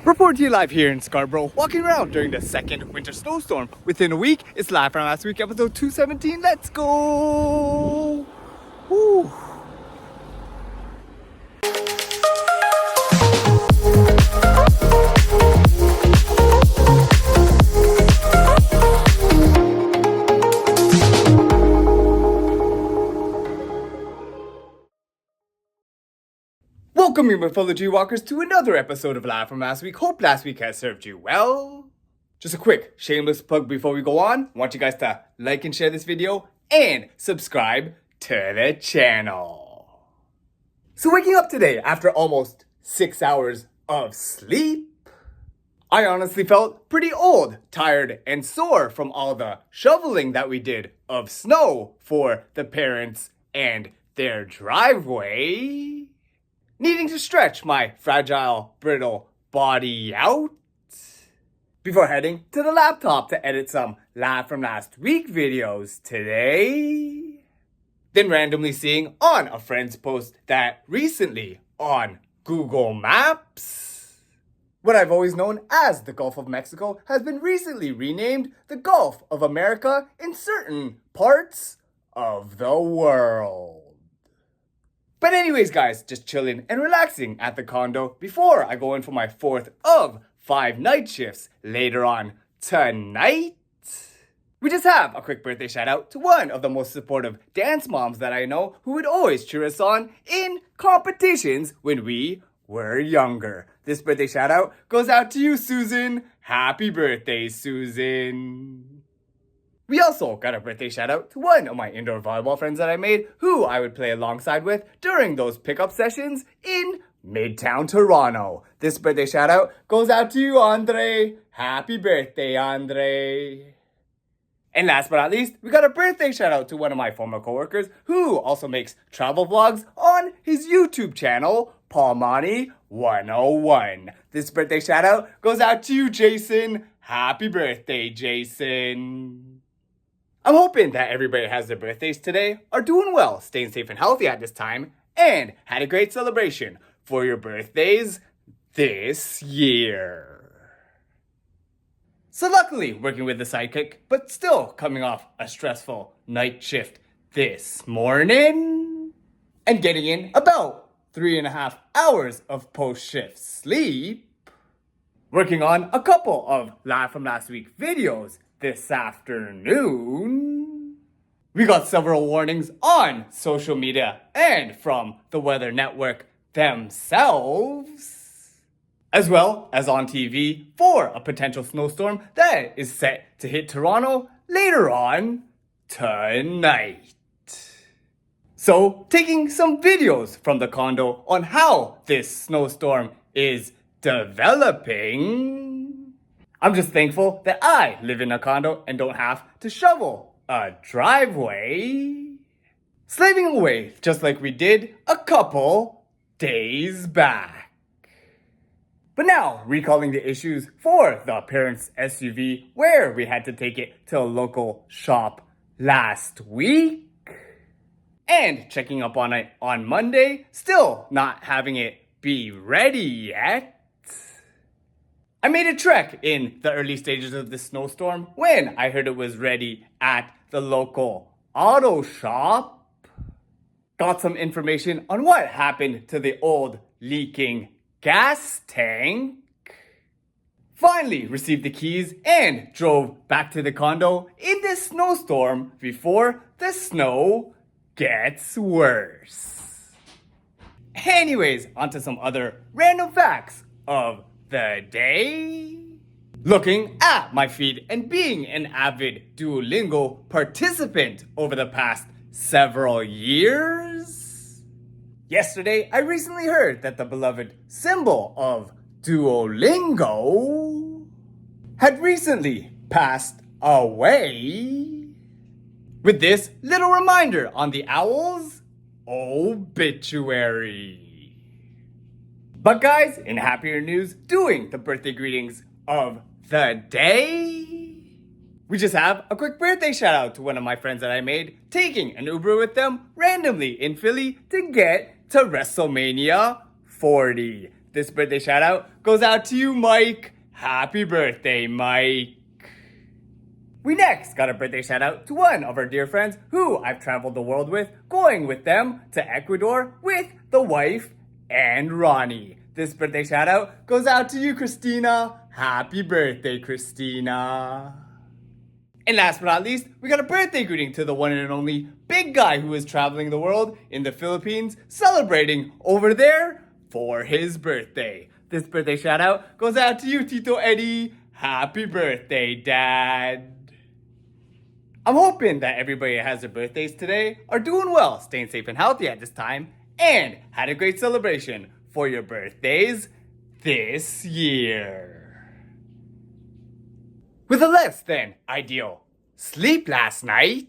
Report to you live here in Scarborough, walking around during the second winter snowstorm. Within a week, it's live from last week, episode 217. Let's go! Woo. Welcome you my fellow JayWalkers to another episode of Live from Last Week. Hope last week has served you well. Just a quick shameless plug before we go on. I want you guys to like and share this video and subscribe to the channel. So waking up today after almost 6 hours of sleep, I honestly felt pretty old, tired, and sore from all the shoveling that we did of snow for the parents and their driveway. Needing to stretch my fragile, brittle body out before heading to the laptop to edit some Live from Last Week videos today. Then randomly seeing on a friend's post that recently on Google Maps, what I've always known as the Gulf of Mexico has been recently renamed the Gulf of America in certain parts of the world. But anyways, guys, just chilling and relaxing at the condo before I go in for my 4th of 5 night shifts later on tonight. We just have a quick birthday shout out to one of the most supportive dance moms that I know who would always cheer us on in competitions when we were younger. This birthday shout out goes out to you, Susan. Happy birthday, Susan. We also got a birthday shout out to one of my indoor volleyball friends that I made who I would play alongside with during those pickup sessions in Midtown Toronto. This birthday shout out goes out to you, Andre. Happy birthday, Andre. And last but not least, we got a birthday shout out to one of my former coworkers who also makes travel vlogs on his YouTube channel, Palmani101. This birthday shout out goes out to you, Jason. Happy birthday, Jason. I'm hoping that everybody has their birthdays today, are doing well, staying safe and healthy at this time, and had a great celebration for your birthdays this year. So luckily, working with the sidekick, but still coming off a stressful night shift this morning, and getting in about 3.5 hours of post-shift sleep, working on a couple of Live from Last Week videos this afternoon. We got several warnings on social media and from the Weather Network themselves, as well as on TV for a potential snowstorm that is set to hit Toronto later on tonight. So, taking some videos from the condo on how this snowstorm is developing. I'm just thankful that I live in a condo and don't have to shovel a driveway. Slaving away just like we did a couple days back. But now, recalling the issues for the parents' SUV where we had to take it to a local shop last week. And checking up on it on Monday, still not having it be ready yet. I made a trek in the early stages of this snowstorm when I heard it was ready at the local auto shop. Got some information on what happened to the old leaking gas tank. Finally received the keys and drove back to the condo in this snowstorm before the snow gets worse. Anyways, onto some other random facts of the day. Looking at my feed and being an avid Duolingo participant over the past several years. Yesterday, I recently heard that the beloved symbol of Duolingo had recently passed away. With this little reminder on the owl's obituary. But guys, in happier news, doing the birthday greetings of the day, we just have a quick birthday shout out to one of my friends that I made, taking an Uber with them randomly in Philly to get to WrestleMania 40. This birthday shout out goes out to you, Mike. Happy birthday, Mike. We next got a birthday shout out to one of our dear friends who I've traveled the world with, going with them to Ecuador with the wife and Ronnie. This birthday shout out goes out to you, Christina. Happy birthday, Christina. And last but not least, we got a birthday greeting to the one and only big guy who is traveling the world in the Philippines, celebrating over there for his birthday. This birthday shout out goes out to you, Tito Eddie. Happy birthday, Dad. I'm hoping that everybody that has their birthdays today are doing well, staying safe and healthy at this time, and had a great celebration for your birthdays this year. With a less than ideal sleep last night,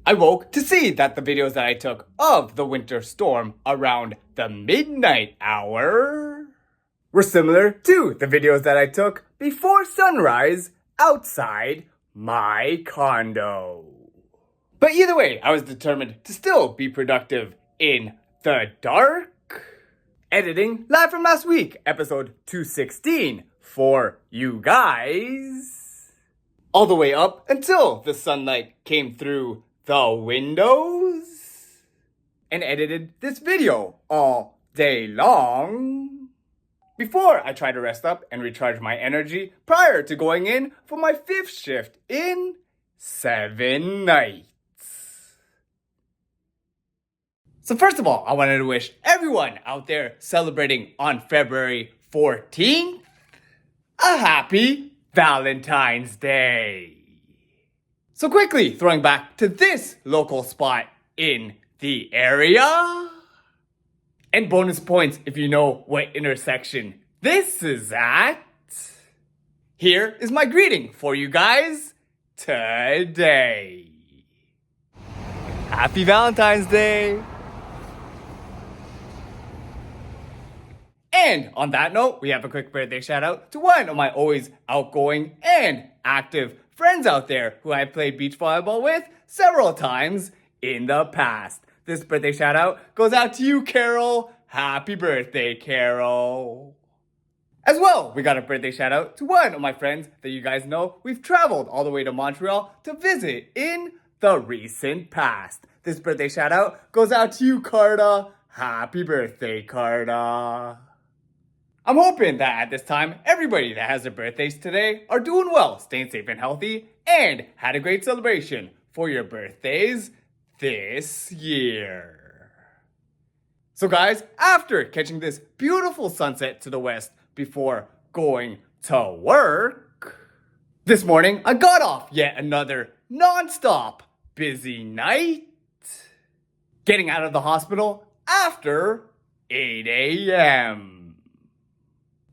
I woke to see that the videos that I took of the winter storm around the midnight hour were similar to the videos that I took before sunrise outside my condo. But either way, I was determined to still be productive in the dark, editing Live From Last Week, episode 216, for you guys, all the way up until the sunlight came through the windows, and edited this video all day long before I try to rest up and recharge my energy prior to going in for my 5th shift in 7 nights. So first of all, I wanted to wish everyone out there celebrating on February 14th a happy Valentine's Day. So quickly throwing back to this local spot in the area. And bonus points if you know what intersection this is at. Here is my greeting for you guys today. Happy Valentine's Day. And on that note, we have a quick birthday shout out to one of my always outgoing and active friends out there who I played beach volleyball with several times in the past. This birthday shout out goes out to you, Carol. Happy birthday, Carol. As well, we got a birthday shout out to one of my friends that you guys know we've traveled all the way to Montreal to visit in the recent past. This birthday shout out goes out to you, Carta. Happy birthday, Carta. I'm hoping that at this time, everybody that has their birthdays today are doing well, staying safe and healthy, and had a great celebration for your birthdays this year. So guys, after catching this beautiful sunset to the west before going to work, this morning I got off yet another non-stop busy night, getting out of the hospital after 8 a.m.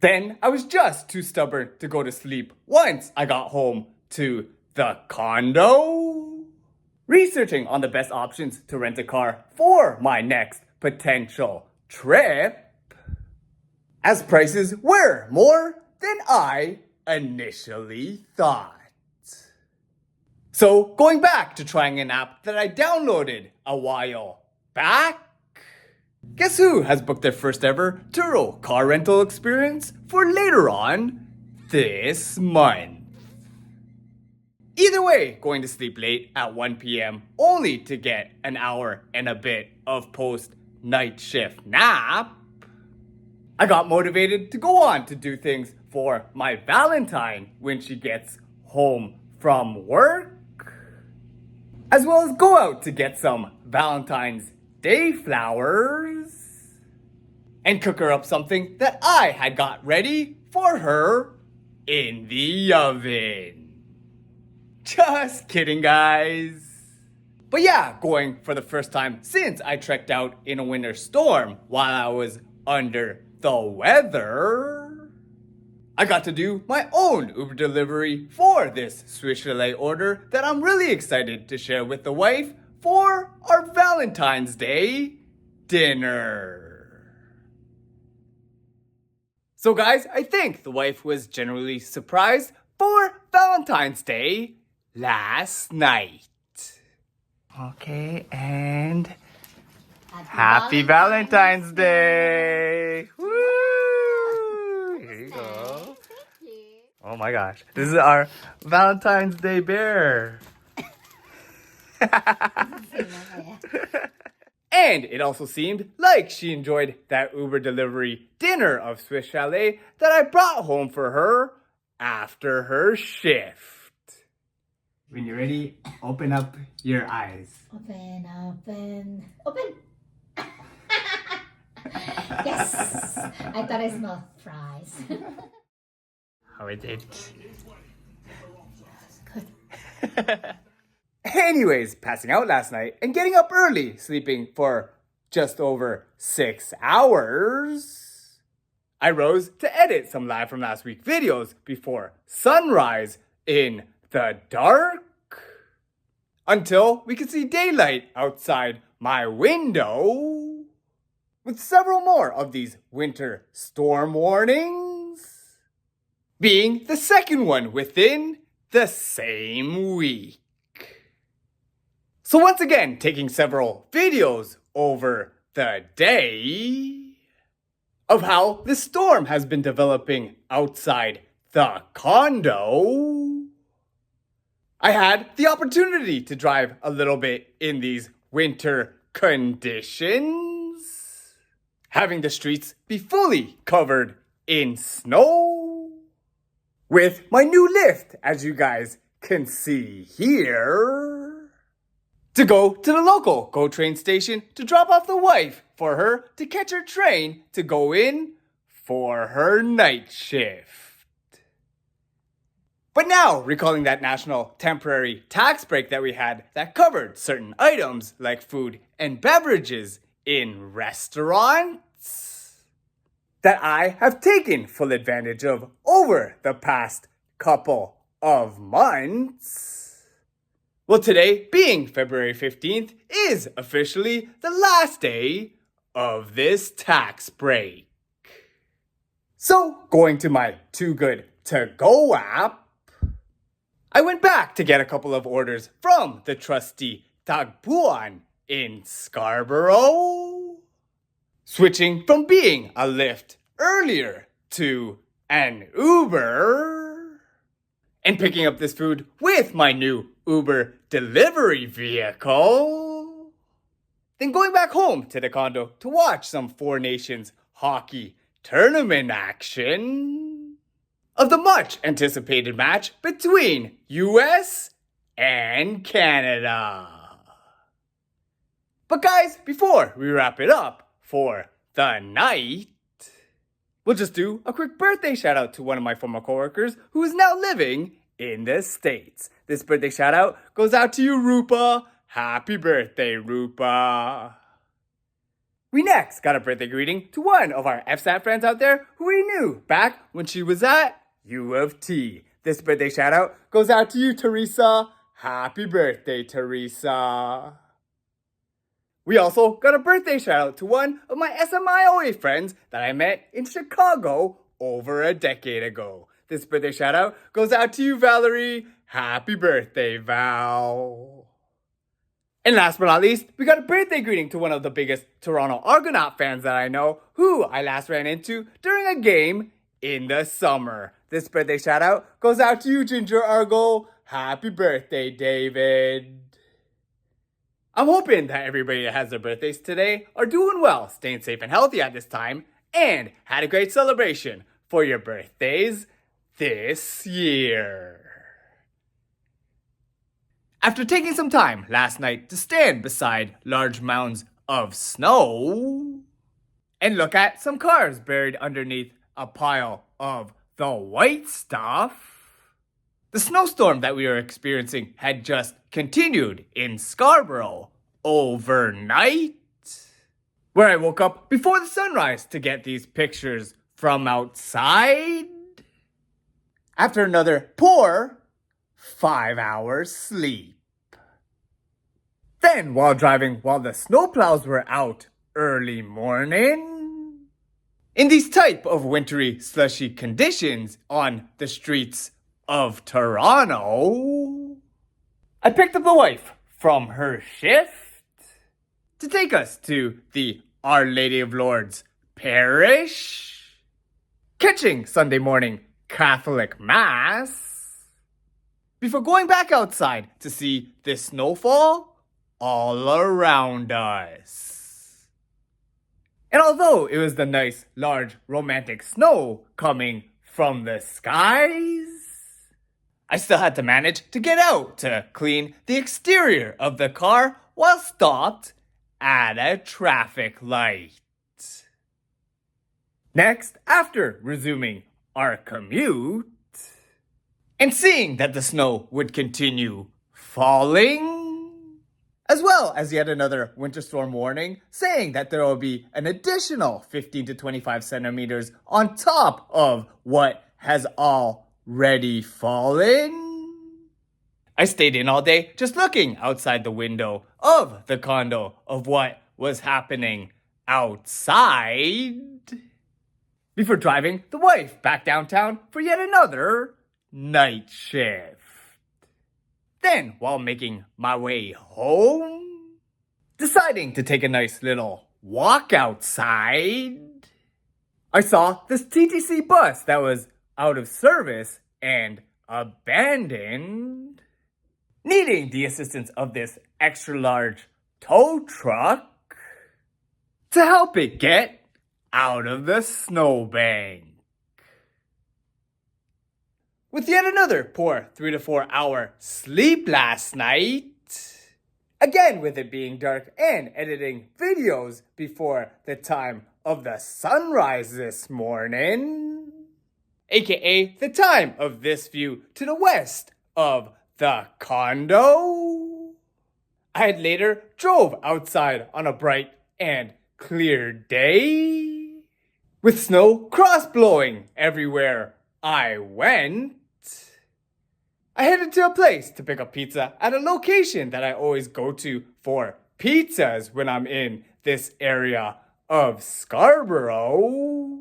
Then I was just too stubborn to go to sleep once I got home to the condo, researching on the best options to rent a car for my next potential trip, as prices were more than I initially thought. So going back to trying an app that I downloaded a while back, guess who has booked their first ever Turo car rental experience for later on this month? Either way, going to sleep late at 1 p.m. only to get an hour and a bit of post-night shift nap, I got motivated to go on to do things for my Valentine when she gets home from work, as well as go out to get some Valentine's Day flowers and cook her up something that I had got ready for her in the oven. Just kidding, guys. But yeah, going for the first time since I trekked out in a winter storm while I was under the weather, I got to do my own Uber delivery for this Swiss chalet order that I'm really excited to share with the wife for our Valentine's Day dinner. So guys, I think the wife was generally surprised for Valentine's Day last night. Okay, and Happy Valentine's Day! Woo! Oh my gosh. This is our Valentine's Day bear. And it also seemed like she enjoyed that Uber delivery dinner of Swiss Chalet that I brought home for her after her shift. When you're ready, open up your eyes. Open. Yes, I thought I smelled fries. How is it? Good. Anyways, passing out last night and getting up early, sleeping for just over 6 hours. I rose to edit some live from last week videos before sunrise in the dark until we could see daylight outside my window with several more of these winter storm warnings being the second one within the same week. So once again, taking several videos over the day of how the storm has been developing outside the condo. I had the opportunity to drive a little bit in these winter conditions, having the streets be fully covered in snow, with my new lift, as you guys can see here, to go to the local GO train station to drop off the wife for her to catch her train to go in for her night shift. But now, recalling that national temporary tax break that we had that covered certain items like food and beverages in restaurants that I have taken full advantage of over the past couple of months. Well, today, being February 15th, is officially the last day of this tax break. So, going to my Too Good To Go app, I went back to get a couple of orders from the trusty Tagpuan in Scarborough, switching from being a Lyft earlier to an Uber, and picking up this food with my new Uber delivery vehicle. Then going back home to the condo to watch some Four Nations hockey tournament action of the much anticipated match between US and Canada. But guys, before we wrap it up for the night, we'll just do a quick birthday shout out to one of my former coworkers who is now living in the States. This birthday shout out goes out to you, Rupa. Happy birthday, Rupa. We next got a birthday greeting to one of our FSAT friends out there who we knew back when she was at U of T. This birthday shout out goes out to you, Teresa. Happy birthday, Teresa. We also got a birthday shout out to one of my SMIOA friends that I met in Chicago over a decade ago. This birthday shout out goes out to you, Valerie. Happy birthday, Val. And last but not least, we got a birthday greeting to one of the biggest Toronto Argonaut fans that I know, who I last ran into during a game in the summer. This birthday shout out goes out to you, Ginger Argo. Happy birthday, David. I'm hoping that everybody that has their birthdays today are doing well, staying safe and healthy at this time, and had a great celebration for your birthdays this year. After taking some time last night to stand beside large mounds of snow and look at some cars buried underneath a pile of the white stuff, the snowstorm that we were experiencing had just continued in Scarborough overnight, where I woke up before the sunrise to get these pictures from outside after another poor 5 hours sleep. Then, while driving while the snowplows were out early morning, in these type of wintry, slushy conditions on the streets of Toronto, I picked up the wife from her shift to take us to the Our Lady of Lourdes Parish, catching Sunday morning Catholic Mass before going back outside to see the snowfall all around us. And although it was the nice, large, romantic snow coming from the skies, I still had to manage to get out to clean the exterior of the car while stopped at a traffic light. Next, after resuming our commute and seeing that the snow would continue falling, as well as yet another winter storm warning saying that there will be an additional 15 to 25 centimeters on top of what has already fallen, I stayed in all day just looking outside the window of the condo of what was happening outside before driving the wife back downtown for yet another night shift. Then, while making my way home, deciding to take a nice little walk outside, I saw this TTC bus that was out of service and abandoned, needing the assistance of this extra large tow truck to help it get out of the snowbank. With yet another poor 3 to 4 hour sleep last night, again with it being dark and editing videos before the time of the sunrise this morning, aka the time of this view to the west of the condo, I had later drove outside on a bright and clear day with snow cross-blowing everywhere I went. I headed to a place to pick up pizza at a location that I always go to for pizzas when I'm in this area of Scarborough,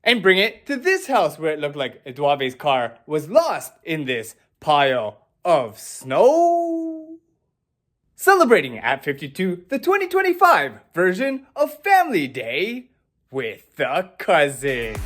and bring it to this house where it looked like Eduardo's car was lost in this pile of snow. Celebrating at 52 the 2025 version of Family Day with the cousins.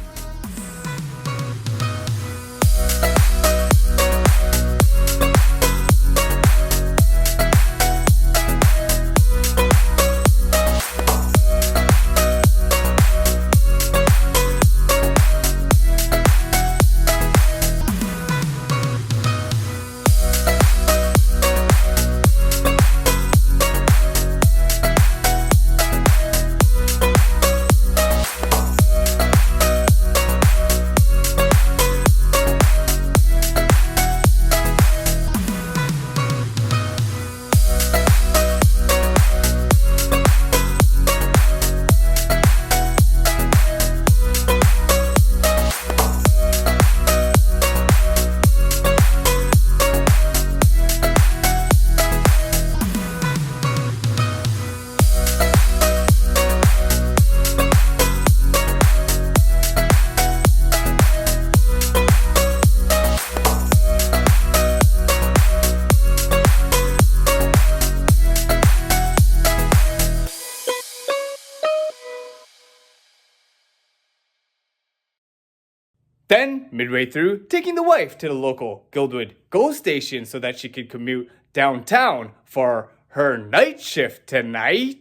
Then, midway through, taking the wife to the local Guildwood GO station so that she could commute downtown for her night shift tonight,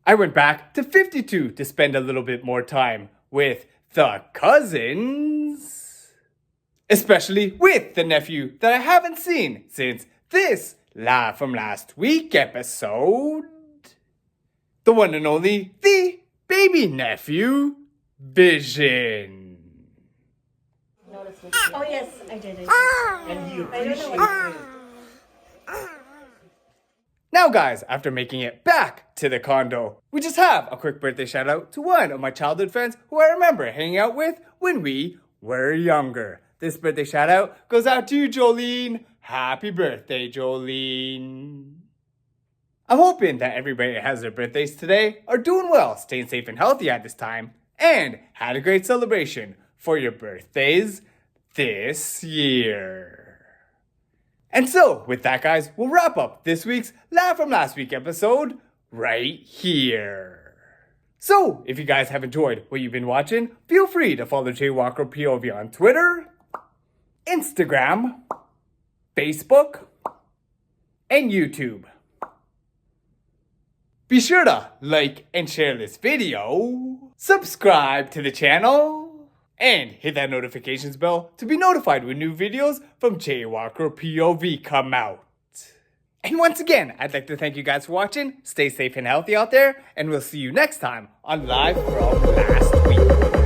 I went back to 52 to spend a little bit more time with the cousins, especially with the nephew that I haven't seen since this Live From Last Week episode, the one and only, the baby nephew, Vision. Oh yes, I did it. And you appreciate it. Now guys, after making it back to the condo, we just have a quick birthday shout out to one of my childhood friends who I remember hanging out with when we were younger. This birthday shout out goes out to you, Jolene. Happy birthday, Jolene. I'm hoping that everybody that has their birthdays today are doing well, staying safe and healthy at this time, and had a great celebration for your birthdays this year. And so, with that guys, we'll wrap up this week's Live From Last Week episode right here. So, if you guys have enjoyed what you've been watching, feel free to follow JayWalkerPOV on Twitter, Instagram, Facebook, and YouTube. Be sure to like and share this video, subscribe to the channel, and hit that notifications bell to be notified when new videos from JayWalkerPOV come out. And once again, I'd like to thank you guys for watching. Stay safe and healthy out there, and we'll see you next time on Live From Last Week.